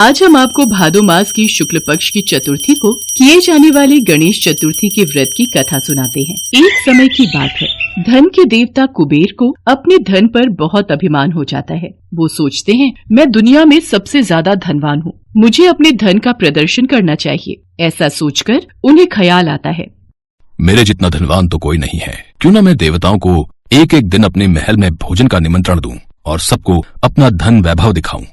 आज हम आपको भादो मास की शुक्ल पक्ष की चतुर्थी को किए जाने वाले गणेश चतुर्थी के व्रत की कथा सुनाते हैं। एक समय की बात है, धन के देवता कुबेर को अपने धन पर बहुत अभिमान हो जाता है। वो सोचते हैं, मैं दुनिया में सबसे ज्यादा धनवान हूँ, मुझे अपने धन का प्रदर्शन करना चाहिए। ऐसा सोचकर उन्हें ख्याल आता है, मेरे जितना धनवान तो कोई नहीं है, क्यों न मैं देवताओं को एक एक दिन अपने महल में भोजन का निमंत्रण दूं और सबको अपना धन वैभव दिखाऊं।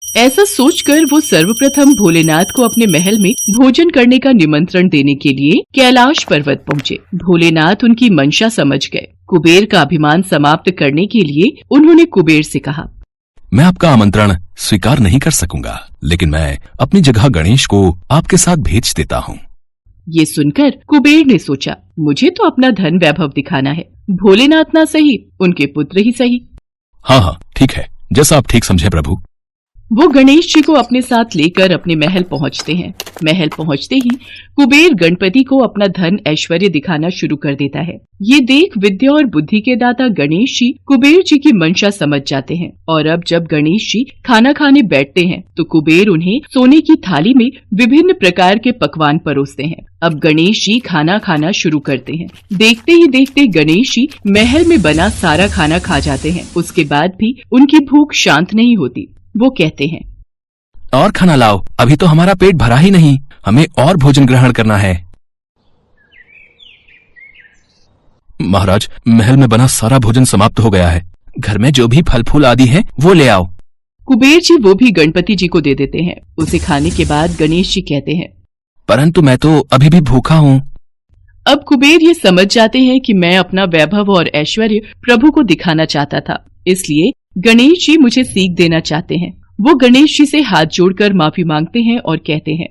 ऐसा सोचकर वो सर्वप्रथम भोलेनाथ को अपने महल में भोजन करने का निमंत्रण देने के लिए कैलाश पर्वत पहुँचे। भोलेनाथ उनकी मंशा समझ गए। कुबेर का अभिमान समाप्त करने के लिए उन्होंने कुबेर से कहा, मैं आपका आमंत्रण स्वीकार नहीं कर सकूंगा, लेकिन मैं अपनी जगह गणेश को आपके साथ भेज देता हूँ। ये सुनकर कुबेर ने सोचा, मुझे तो अपना धन वैभव दिखाना है, भोलेनाथ ना सही, उनके पुत्र ही सही। हाँ, ठीक है, जैसा आप ठीक समझे प्रभु। वो गणेश जी को अपने साथ लेकर अपने महल पहुंचते हैं। महल पहुंचते ही कुबेर गणपति को अपना धन ऐश्वर्य दिखाना शुरू कर देता है। ये देख विद्या और बुद्धि के दाता गणेश जी कुबेर जी की मंशा समझ जाते हैं और अब जब गणेश जी खाना खाने बैठते हैं तो कुबेर उन्हें सोने की थाली में विभिन्न प्रकार के पकवान परोसते हैं। अब गणेश जी खाना खाना शुरू करते हैं। देखते ही देखते गणेश जी महल में बना सारा खाना खा जाते हैं। उसके बाद भी उनकी भूख शांत नहीं होती। वो कहते हैं, और खाना लाओ, अभी तो हमारा पेट भरा ही नहीं, हमें और भोजन ग्रहण करना है। महाराज, महल में बना सारा भोजन समाप्त हो गया है, घर में जो भी फल फूल आदि हैं, वो ले आओ। कुबेर जी वो भी गणपति जी को दे देते हैं। उसे खाने के बाद गणेश जी कहते हैं, परंतु मैं तो अभी भी भूखा हूँ। अब कुबेर ये समझ जाते हैं कि मैं अपना वैभव और ऐश्वर्य प्रभु को दिखाना चाहता था, इसलिए गणेश जी मुझे सीख देना चाहते हैं। वो गणेश जी से हाथ जोड़कर माफी मांगते हैं और कहते हैं,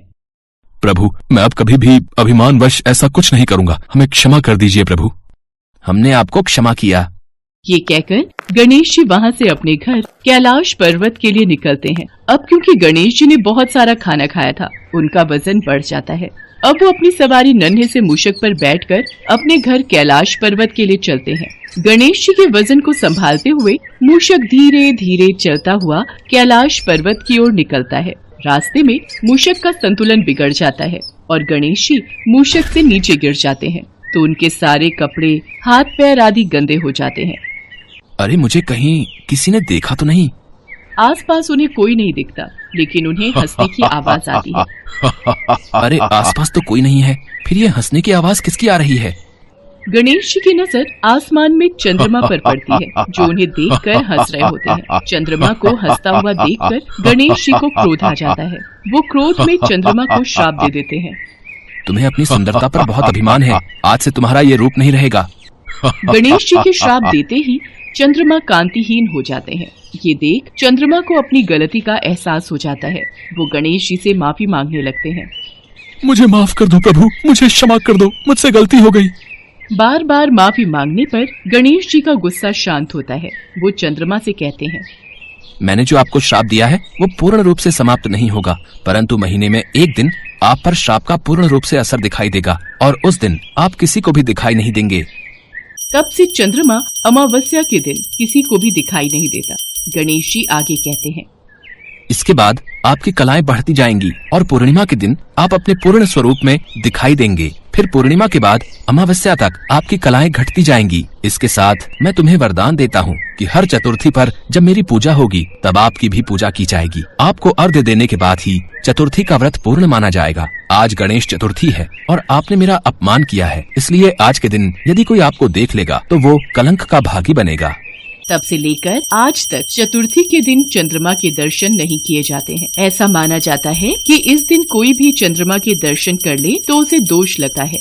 प्रभु, मैं अब कभी भी अभिमानवश ऐसा कुछ नहीं करूंगा, हमें क्षमा कर दीजिए प्रभु। हमने आपको क्षमा किया। ये कहकर गणेश जी वहाँ से अपने घर कैलाश पर्वत के लिए निकलते हैं। अब क्योंकि गणेश जी ने बहुत सारा खाना खाया था, उनका वजन बढ़ जाता है। अब वो अपनी सवारी नन्हे से मूषक पर बैठकर अपने घर कैलाश पर्वत के लिए चलते हैं। गणेश जी के वजन को संभालते हुए मूषक धीरे धीरे चलता हुआ कैलाश पर्वत की ओर निकलता है। रास्ते में मूषक का संतुलन बिगड़ जाता है और गणेश जी मूषक से नीचे गिर जाते हैं तो उनके सारे कपड़े, हाथ पैर आदि गंदे हो जाते हैं। अरे, मुझे कहीं किसी ने देखा तो नहीं? आसपास उन्हें कोई नहीं दिखता, लेकिन उन्हें हंसने की आवाज आती है। अरे, आसपास तो कोई नहीं है, फिर ये हंसने की आवाज किसकी आ रही है? गणेश जी की नजर आसमान में चंद्रमा पर पड़ती है, जो उन्हें देखकर हंस रहे होते हैं। चंद्रमा को हंसता हुआ देखकर गणेश जी को क्रोध आ जाता है। वो क्रोध में चंद्रमा को श्राप दे देते हैं, तुम्हें अपनी सुंदरता पर बहुत अभिमान है, आज से तुम्हारा ये रूप नहीं रहेगा। गणेश जी के श्राप देते ही चंद्रमा कांतिहीन हो जाते हैं। ये देख चंद्रमा को अपनी गलती का एहसास हो जाता है। वो गणेश जी से माफी मांगने लगते हैं, मुझे माफ कर दो प्रभु, मुझे क्षमा कर दो, मुझसे गलती हो गई। बार बार माफी मांगने पर गणेश जी का गुस्सा शांत होता है। वो चंद्रमा से कहते हैं, मैंने जो आपको श्राप दिया है वो पूर्ण रूप से समाप्त नहीं होगा, परंतु महीने में एक दिन आप पर श्राप का पूर्ण रूप से असर दिखाई देगा और उस दिन आप किसी को भी दिखाई नहीं देंगे। तब से चंद्रमा अमावस्या के दिन किसी को भी दिखाई नहीं देता। गणेश जी आगे कहते हैं, इसके बाद आपकी कलाएं बढ़ती जाएंगी और पूर्णिमा के दिन आप अपने पूर्ण स्वरूप में दिखाई देंगे। फिर पूर्णिमा के बाद अमावस्या तक आपकी कलाएं घटती जाएंगी। इसके साथ मैं तुम्हें वरदान देता हूँ कि हर चतुर्थी पर जब मेरी पूजा होगी तब आपकी भी पूजा की जाएगी। आपको अर्घ्य देने के बाद ही चतुर्थी का व्रत पूर्ण माना जाएगा। आज गणेश चतुर्थी है और आपने मेरा अपमान किया है, इसलिए आज के दिन यदि कोई आपको देख लेगा तो वो कलंक का भागी बनेगा। तब से लेकर आज तक चतुर्थी के दिन चंद्रमा के दर्शन नहीं किए जाते हैं। ऐसा माना जाता है कि इस दिन कोई भी चंद्रमा के दर्शन कर ले तो उसे दोष लगता है।